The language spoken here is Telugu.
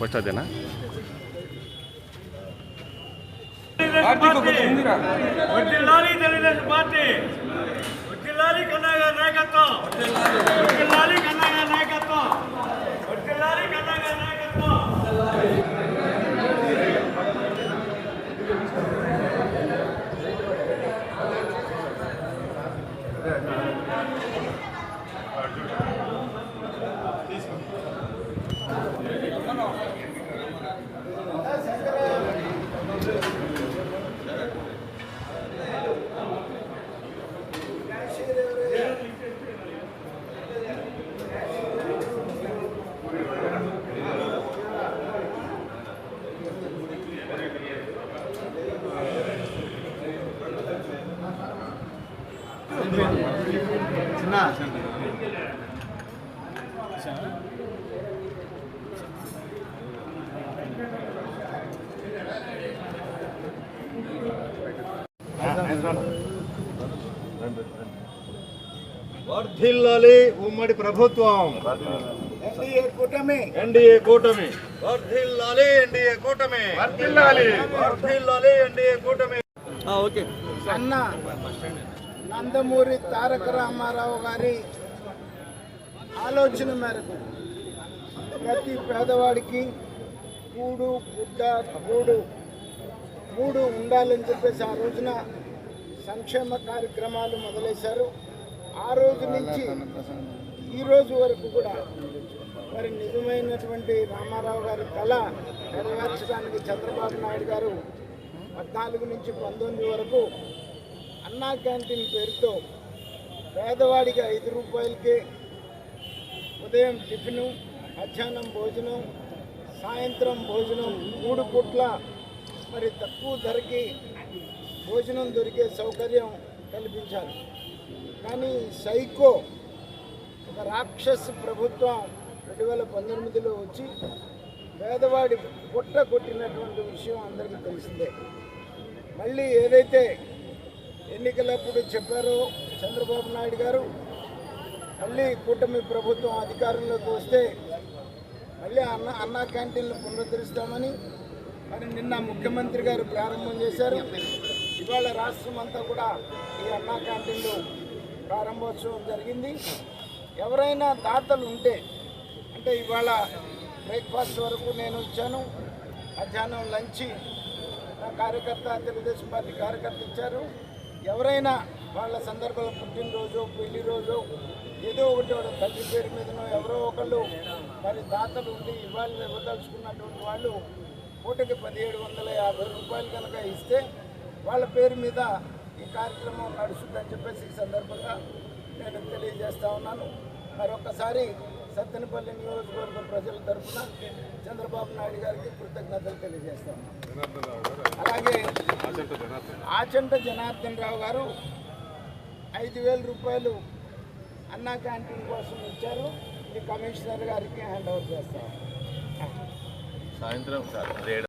ఫస్ట్ అదేనా? తెలుగుదేశం పార్టీ కన్నా గారి నాయకత్వం, కన్నా గారి నాయకత్వం, కన్నా గారి నాయకత్వం. వర్ధిల్లాలి ఉమ్మడి ప్రభుత్వం, ఎన్డీఏ కూటమి వర్ధిల్లాలి, ఎన్డీఏ కూటమి వర్ధిల్లాలి, ఎన్డీఏ కూటమి. ఓకే అన్న నందమూరి తారక రామారావు గారి ఆలోచన మేరకు ప్రతి పేదవాడికి కూడు గుడ్డ గూడు మూడు ఉండాలని చెప్పేసి ఆ రోజున సంక్షేమ కార్యక్రమాలు మొదలైశారు. ఆ రోజు నుంచి ఈ రోజు వరకు కూడా మరి నిజమైనటువంటి రామారావు గారి కళ నెరవేర్చడానికి చంద్రబాబు నాయుడు గారు 14 నుంచి 19 వరకు అన్నా క్యాంటీన్ పేరుతో పేదవాడికి 5 రూపాయలకే ఉదయం టిఫిను, మధ్యాహ్నం భోజనం, సాయంత్రం భోజనం 3 పూట్ల మరి తక్కువ ధరకి భోజనం దొరికే సౌకర్యం కల్పించాలి. కానీ సైకో ఒక రాక్షస ప్రభుత్వం 2019లో వచ్చి పేదవాడి పొట్ట కొట్టినటువంటి విషయం అందరికీ తెలిసిందే. మళ్ళీ ఏదైతే ఎన్నికలప్పుడు చెప్పారో చంద్రబాబు నాయుడు గారు, మళ్ళీ కూటమి ప్రభుత్వం అధికారంలోకి వస్తే మళ్ళీ అన్నా క్యాంటీన్లు పునరుద్ధరిస్తామని మరి నిన్న ముఖ్యమంత్రి గారు ప్రారంభం చేశారు. ఇవాళ రాష్ట్రం అంతా కూడా ఈ అన్నా క్యాంటీన్లు ప్రారంభోత్సవం జరిగింది. ఎవరైనా దాతలు ఉంటే, అంటే ఇవాళ బ్రేక్ఫాస్ట్ వరకు నేను ఇచ్చాను, మధ్యాహ్నం లంచ్ నా కార్యకర్త తెలుగుదేశం పార్టీ కార్యకర్త ఇచ్చారు. ఎవరైనా వాళ్ళ సందర్భంలో పుట్టినరోజు, పెళ్లి రోజు ఏదో ఒకటి వాళ్ళ తల్లి పేరు మీదనో ఎవరో ఒకళ్ళు మరి దాతలు ఉండి ఇవ్వదలుచుకున్నటువంటి వాళ్ళు పూటకి 1750 రూపాయలు కనుక ఇస్తే వాళ్ళ పేరు మీద ఈ కార్యక్రమం నడుస్తుందని చెప్పేసి ఈ సందర్భంగా నేను తెలియజేస్తా ఉన్నాను. మరొకసారి సత్తెనపల్లి నియోజకవర్గ ప్రజల తరఫున చంద్రబాబు నాయుడు గారికి కృతజ్ఞతలు తెలియజేస్తాను. అలాగే ఆచంట జనార్దన్ రావు గారు 5000 రూపాయలు అన్నా క్యాంటీన్ కోసం ఇచ్చారు. ఇది కమిషనర్ గారికి హ్యాండ్ ఓవర్ చేస్తాం. సాయంత్రం